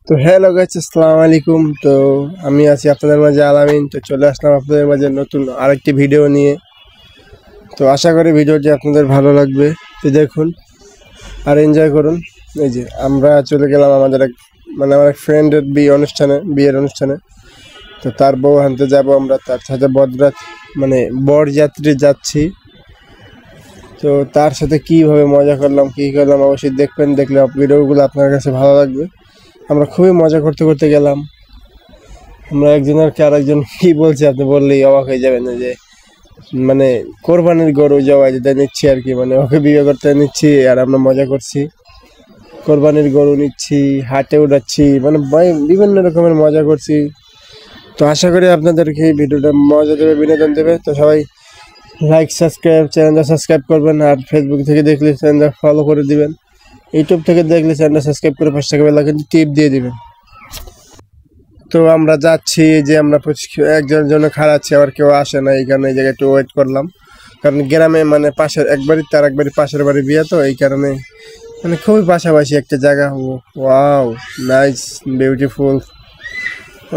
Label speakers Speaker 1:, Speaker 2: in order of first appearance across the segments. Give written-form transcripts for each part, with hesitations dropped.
Speaker 1: তো hello guys, আসসালামু আলাইকুম। তো আমি আছি আপনাদের মাঝে আলামিন। তো চলে আসলাম আপনাদের মাঝে নতুন আরেকটি ভিডিও নিয়ে। তো আশা করি ভিডিওটি আপনাদের ভালো লাগবে। তো দেখুন আর এনজয় করুন। এই যে আমরা চলে গেলাম আমাদের আমার এক ফ্রেন্ডের বিয়ের অনুষ্ঠানে। তো তার বউ আনতে যাব আমরা, তার সাথে বরযাত্রী যাচ্ছি। তো তার সাথে কীভাবে মজা করলাম কী করলাম অবশ্যই দেখবেন, দেখলে ভিডিওগুলো আপনার কাছে ভালো লাগবে। আমরা খুবই মজা করতে করতে গেলাম। আমরা একজনেরকে আরেকজন কি বলছি আপনি বললেই অবাক হয়ে যাবেন, যে কোরবানির গরু জবাই দিতে নিচ্ছি আর কি, ওকে বিয়ে করতে নিচ্ছি আর আমরা মজা করছি। কোরবানির গরু নিচ্ছি, হাটে উঠাচ্ছি, বিভিন্ন রকমের মজা করছি। তো আশা করি আপনাদেরকে এই ভিডিওটা মজা দেবে, বিনোদন দেবে। তো সবাই চ্যানেলটা সাবস্ক্রাইব করবেন, আর ফেসবুক থেকে দেখলে চ্যানেলটা ফলো করে দিবেন, ইউটিউব থেকে দেখলে চ্যানেলটা সাবস্ক্রাইব করে পাশে থাকা বেল আইকনটি টিপ দিয়ে দিবেন। তো আমরা যাচ্ছি, যে আমরা একজনের জন্য খাড়াচ্ছি, আবার কেউ আসে না, এই কারণে এই জায়গায় একটু ওয়েট করলাম। কারণ গ্রামে পাশের তার একবারই পাশের বাড়ি বিয়ে, তো এই কারণে খুবই পাশাপাশি একটা জায়গা। Wow, nice, beautiful.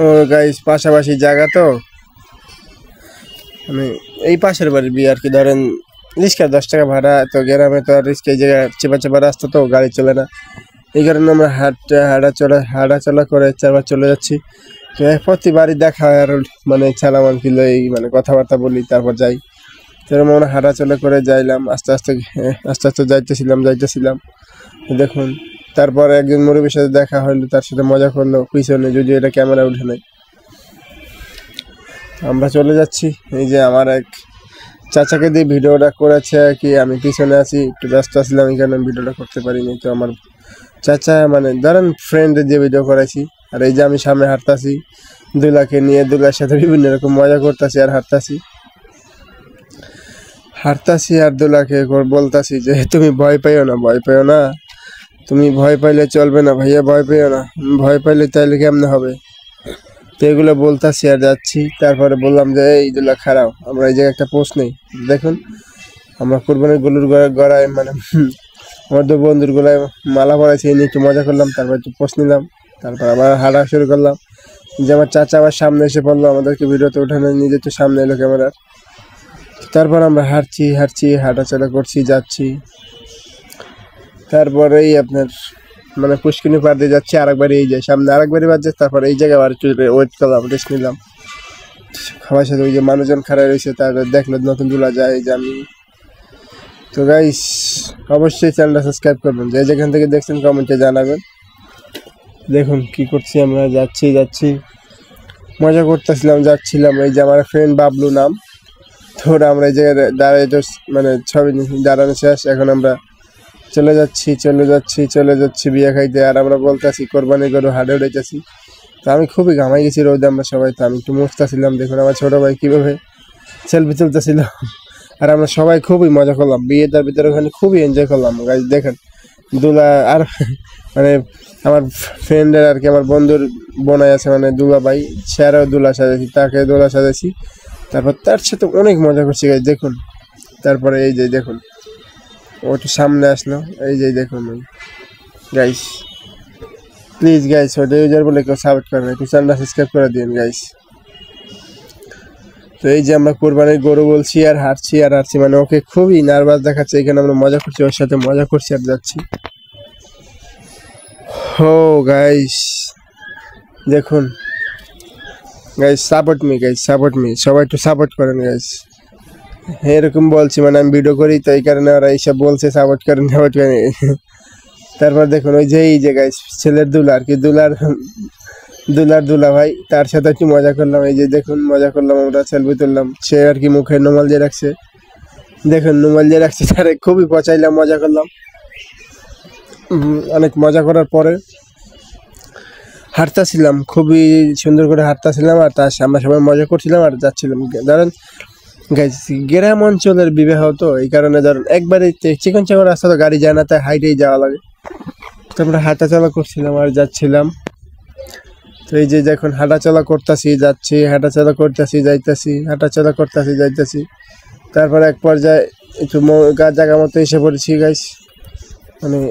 Speaker 1: Oh guys, পাশাপাশি জায়গা, তো এই পাশের বাড়ির বিয়ে আর কি। ধরেন রিক্সা 10 টাকা ভাড়া, তো গ্রামে তো আর রিক্সা, এই জায়গায় চেপা রাস্তা, তো গাড়ি চলে না, এই কারণে আমরা হাঁটাচলা করে 4বার চলে যাচ্ছি। তো প্রতিবারই দেখা হয়, আর সালামান কিলো এই কথাবার্তা বলি, তারপর যাই। তো আমরা হাঁটাচলা করে যাইলাম, আস্তে আস্তে যাইতেছিলাম। দেখুন, তারপর একজন মুরব্বীর সাথে দেখা হইলো, তার সাথে মজা করলো পিছনে, যদিও এটা ক্যামেরা উঠে নাই। আমরা চলে যাচ্ছি। এই যে আমার এক চাচাকে দিয়ে ভিডিওটা করেছে আর কি, আমি পিছনে আছি, একটু ব্যস্ত ছিলাম, এই কারণে ভিডিওটা করতে পারিনি। তো আমার চাচা ধরেন ফ্রেন্ডে দিয়ে ভিডিও করাইছি। আর এই যে আমি সামনে হাঁটতাছি দুলাকে নিয়ে, দুলার সাথে বিভিন্ন রকম মজা করতেছি আর হাঁটতাছি আর দুলাকে বলতাছি যে তুমি ভয় পাইও না, তুমি ভয় পাইলে চলবে না ভাইয়া, ভয় পাইও না, ভয় পাইলে তাইলে কেমনে হবে। তো এগুলো বলতাছি আর যাচ্ছি। তারপরে বললাম যে এই দুলা খারাপ, আমরা এই জায়গায় একটা পোস্ট নেই। দেখুন, আমরা কোরবানির গরুর গড়ায় আমার 2 বন্ধুর গলায় মালা পরাইছি, নিয়ে একটু মজা করলাম, তারপর একটু পোস্ট নিলাম, তারপর আবার হাঁটা শুরু করলাম। যে আমার চাচা আবার সামনে এসে পড়লো, আমাদেরকে ভিডিওতে ওঠানো, নিজে তো সামনে এলো ক্যামেরার। তারপর আমরা হাঁটছি, হাঁটাচলা করছি, যাচ্ছি। তারপরেই আপনার পুষ্কিনি পার দিয়ে যাচ্ছি, আরেকবারই এই যায় সামনে, আরেকবারই বাজছে। তারপর এই জায়গায় আবার একটু ওয়েট করলাম, রেস্ট নিলাম। সবার সাথে ওই যে মানুষজন খাড়া রয়েছে, তাদের দেখলো নতুন দুলা যায়, যে আমি। তো গাইস, অবশ্যই চ্যানেলটা সাবস্ক্রাইব করবেন, যে যেখান থেকে দেখছেন কমেন্টে জানাবেন। দেখুন কি করছি, আমরা যাচ্ছি, মজা করতেছিলাম, যাচ্ছিলাম। এই যে আমার ফ্রেন্ড বাবলু নাম। তো আমরা এই জায়গায় দাঁড়াই, ছবি দাঁড়ানো শেষ, এখন আমরা চলে যাচ্ছি বিয়ে খাইতে। আর আমরা বলতেছি কোরবানি গরু হাটে উঠেছি। তো আমি খুবই ঘামাই গেছি রোদে, আমরা সবাই। তো আমি একটু মুছতেছিলাম। দেখুন আমার ছোট ভাই কিভাবে সেলফি তুলতেছিল, আর আমরা সবাই খুবই মজা করলাম বিয়েটার ভিতরে, ওখানে খুবই এনজয় করলাম গাইস। দেখেন দুলা আর আমার ফ্রেন্ডের আর কি, আমার বন্ধুর বোনাই আছে, দুলা ভাই, স্যারও দুলা সাজাইছি, তাকে দুলা সাজাইছি। তারপর তার সাথে অনেক মজা করছি গাইস। দেখুন, তারপরে এই যে দেখুন, ও একটু সামনে আসলো, এই যে দেখুন গাইস। প্লিজ গাইস, ওটা ইউজার বলে কেউ সাপোর্ট করেন, একটু চ্যানেলটা সাবস্ক্রাইব করে দিন গাইস। তো এই যে আমরা কোরবানির গরু বলছি আর হাঁটছি, ওকে খুবই নার্ভাস দেখাচ্ছে। এখানে আমরা মজা করছি, ওর সাথে মজা করছি আর যাচ্ছি। ও গাইস, দেখুন গাইস, সাপোর্ট মি, সবাই একটু সাপোর্ট করেন গাইস। এরকম বলছি, আমি ভিডিও করি, তো এই কারণে ওরা এইসব বলছে সাপোর্ট করেন। তারপর দেখুন ওই যে এই যে গাইস, ছেলের দুলা আর কি, দুলা ভাই, তার সাথে একটু মজা করলাম। এই যে দেখুন, মজা করলাম, আমরা সেলফি তুললাম। সে আর কি মুখে রুমাল দিয়ে রাখছে, দেখুন রুমাল দিয়ে রাখছে, তারে খুবই পচাইলাম, মজা করলাম। অনেক মজা করার পরে হাঁটতেছিলাম, খুবই সুন্দর করে হাঁটতেছিলাম, আর আমরা সবাই মজা করছিলাম আর যাচ্ছিলাম। ধরেন গাইস, গ্রাম অঞ্চলের বিবাহ, তো এই কারণে ধরেন একবারে চিকন চাকন রাস্তা, তো গাড়ি যায় না, তাই হাইটেই যাওয়া লাগে। তো আমরা হাঁটাচলা করছিলাম আর যাচ্ছিলাম। তো এই যে দেখুন, হাঁটাচলা করতেছি, যাচ্ছি, যাইতেছি। তারপর এক পর্যায়ে একটু জায়গা মতো এসে পড়েছি গাইস।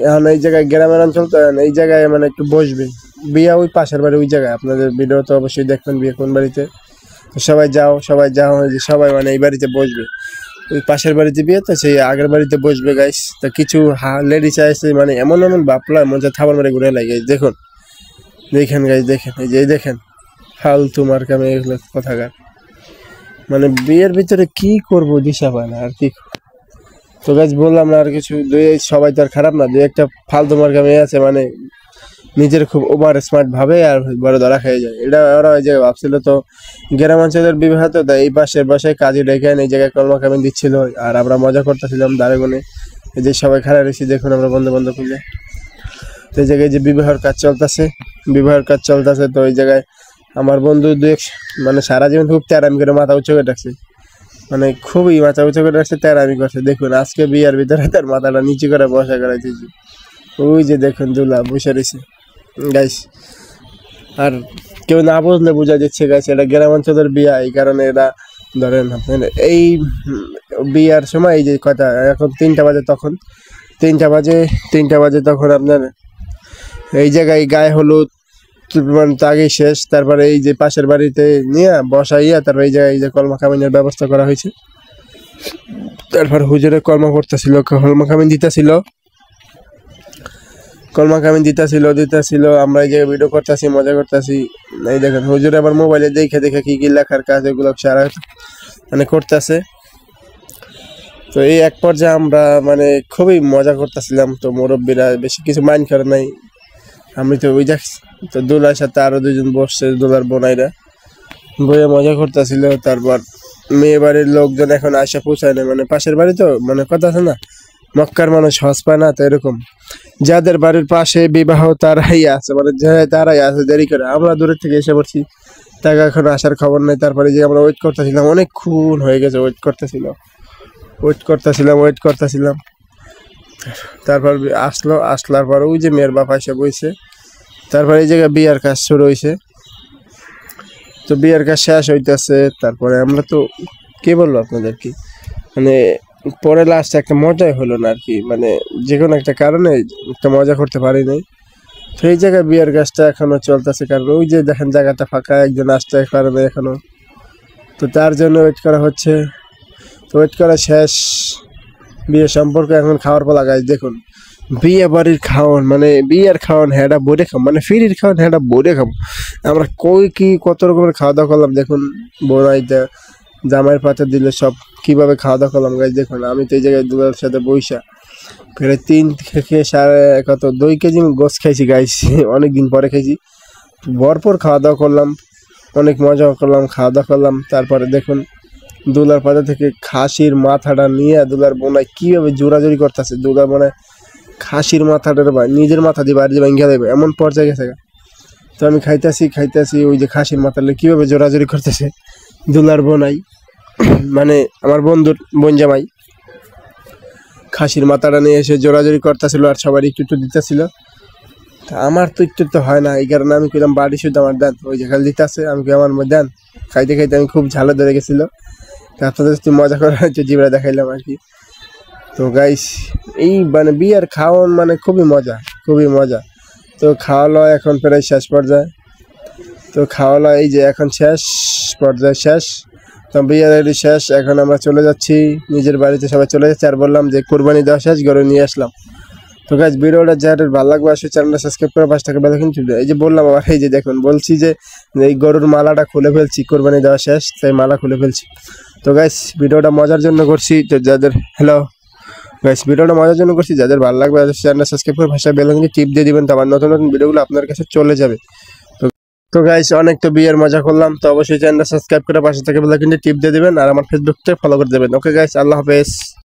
Speaker 1: এখন এই জায়গায় গ্রামের অঞ্চল, তো এই জায়গায় একটু বসবে, বিয়ে ওই পাশের বাড়ি ওই জায়গায়, আপনাদের ভিডিও তো অবশ্যই দেখবেন বিয়ে কোন বাড়িতে। তো সবাই যাও যে সবাই মানে এই বাড়িতে বসবে, ওই পাশের বাড়িতে বিয়ে তো সেই আগের বাড়িতে বসবে গাইস। তো কিছু লেডিস আসছে মানে এমন এমন বাপলা মজা থাবার মারে ঘুরে লাগে দেখুন, দেখেন গাইস দেখেন, এই যে দেখেন ফালতু মার্কামে এগুলো কথাকার, মানে বিয়ের ভিতরে কি করব দিশা পায় না আর কি। তো গাইস বললাম না আর কিছু, সবাই তো আর খারাপ না, দুই একটা ফালতু মার্কা মেয়ে আছে মানে নিজের খুব ওভার স্মার্ট ভাবে আর বড় ধরা খেয়ে যায়। এটা ওরা ওই জায়গায় ভাবছিল তো গ্রাম অঞ্চলের বিবাহ তো, তাই এই পাশের বাসায় কাজে ডেকে এই জায়গায় কর্মকামি দিচ্ছিল আর আমরা মজা করতেছিলাম দাঁড়াগুনে। এই যে সবাই খারাপ রয়েছি দেখুন, আমরা বন্ধু বান্ধব খুঁজে। তো এই জায়গায় যে বিবাহের কাজ চলতেছে, তো ওই জায়গায় আমার বন্ধু মানে সারা জীবন খুব তেরামি করে মাথা উঁচু করে রাখছে, মানে খুবই মাথা উঁচু করে রাখছে, তেরামি করছে। দেখুন আজকে বিয়ের ভিতরে তার মাথাটা নিচু করে বসা করাইতেছি, ওই যে দেখুন দুলা বসে রয়েছে গাইস। আর কেউ না বুঝলে বোঝা যাচ্ছে গাইস এটা গ্রাম অঞ্চলের বিয়া, এই কারণে এরা ধরেন আপনার এই বিয়ার সময় এই যে কথা এখন 3টা বাজে, তখন 3টা বাজে তখন আপনার এই জায়গায় গায়ে হলুদ মানে আগে শেষ, তারপরে এই যে পাশের বাড়িতে নিয়ে বসাইয়া তারপর এই জায়গায় এই যে কলমা কামিনের ব্যবস্থা করা হয়েছে। তারপর হুজুরে কলমা দিতেছিল, আমরা এই জায়গায় ভিডিও করতেছি, মজা করতেছি। এই দেখেন হুজুরে আবার মোবাইলে দেখে কি লেখার কাজ এগুলো সারা মানে করতেছে। তো এই এক পর্যায়ে আমরা মানে খুবই মজা করতেছিলাম, তো মুরব্বীরা বেশি কিছু মাইন্ড করে নাই। আমি তো ওই দেখছি তো দুলার সাথে আরো 2জন বসছে, দুলার বোনাইরা বইয়ে মজা করতেছিল। তারপর মেয়ে বাড়ির লোকজন এখন আসা পৌঁছায় না, মানে পাশের বাড়ি তো মানে কথা আছে না, মক্কার মানুষ হজ পায় না, তো এরকম যাদের বাড়ির পাশে বিবাহ তারাই আছে, মানে তারাই আছে দেরি করে। আমরা দূরের থেকে এসে পড়ছি, তাকে এখন আসার খবর নেই। তারপরে যে আমরা ওয়েট করতেছিলাম, অনেকক্ষণ হয়ে গেছে ওয়েট করতেছিলাম। তারপর আসলার পর ওই যে মেয়ের বাপ এসে বইছে। তারপর এই জায়গায় বিয়ার কাজ শুরু হয়েছে, তো বিয়ার কাজ শেষ হইতেছে। তারপরে আমরা তো কি বলবো আপনাদের কি, মানে পরে লাস্টে একটা মজাই হলো না আর কি, মানে যে কোনো একটা কারণে একটা মজা করতে পারি নাই। তো এই জায়গায় বিয়ার কাজটা এখনো চলতেছে, কারণ ওই যে দেখেন জায়গাটা ফাঁকা, একজন আসতে পারবে এখনো, তো তার জন্য ওয়েট করা হচ্ছে। তো ওয়েট করা শেষ, বিয়ে সম্পর্কে এখন খাওয়ার পালা গাইজ। দেখুন বিয়ে বাড়ির খাওয়ান মানে বিয়ের খাওয়ান হ্যাঁ বইরে খাম, মানে ফিরির খাওয়ান হ্যাঁ বইরে খাম। আমরা কত রকমের খাওয়া দাওয়া করলাম দেখুন, বোনাইতে জামাইয়ের পাতে দিলে সব কিভাবে খাওয়া দাওয়া করলাম গাইজ। দেখুন আমি তো এই জায়গায় দুলার সাথে বইসা প্রায় 3 থেকে 2 কেজি গোস খাইছি গাইজ, অনেকদিন পরে খাইছি। ভরপুর খাওয়া দাওয়া করলাম, অনেক মজা করলাম, খাওয়া দাওয়া করলাম। তারপরে দেখুন দুলার পাতা থেকে খাসির মাথাটা নিয়ে দুলার বোনায় কিভাবে জোরাজোরি করতেছে, দুলার বোনায় খাসির মাথাটার নিজের মাথা দিয়ে বাড়ি ভেঙে দেবে এমন পর্যায়ে গেছে। তো আমি খাইতেছি ওই যে খাসির মাথাটা কিভাবে জোরাজোরি করতেছে দুলার বোনাই, মানে আমার বন্ধুর বোন জামাই খাসির মাথাটা নিয়ে এসে জোরাজোরি করতেছিল আর সবার একটু দিতেছিল। আমার তো একটু হয় না, এই কারণে আমি কইলাম বাড়ি শুধু আমার দেন, ওই যে খালি দিতেছে আমি আমার দেন। খাইতে আমি খুব ঝালে ধরে গেছিল, আপনাদের একটু মজা করার হচ্ছে জিবরা দেখাইলাম আর কি। তো গাইস এই মানে বিয়ার খাওয়ান মানে খুবই মজা। তো খাওয়া লওয়া এখন প্রায় শেষ পর্যায়ে, তো খাওয়া লওয়া এই যে এখন শেষ। তো বিয়ের শেষ, এখন আমরা চলে যাচ্ছি নিজের বাড়িতে, সবাই চলে যাচ্ছে। আর বললাম যে কোরবানি দেওয়া শেষ, গরু নিয়ে আসলাম। তো গাইস ভিডিওটা যাদের ভালো লাগবে অবশ্যই চ্যানেলটা সাবস্ক্রাইব করে পাশে থাকা বেল আইকন টিপে এই যে বললাম আবার এই যে দেখুন বলছি যে এই গরুর মালাটা খুলে ফেলছি, কোরবানি দেওয়া শেষ তাই মালা খুলে ফেলছি। তো গাইস ভিডিওটা মজার জন্য করছি, তো যাদের যাদের ভালো লাগবে চ্যানেলটা সাবস্ক্রাইব করে পাশে বেল আইকনে টিপ দিয়ে দিবেন, তো আমার নতুন ভিডিওগুলো আপনার কাছে চলে যাবে। তো গাইস অনেক তো বিয়ের মজা করলাম, তো অবশ্যই চ্যানেলটা সাবস্ক্রাইব করে পাশে থাকা বেল আইকনে টিপ দিয়ে দিবেন আর আমার ফেসবুকটা ফলো করে দেবেন। ওকে গাইস, আল্লাহ হাফেজ।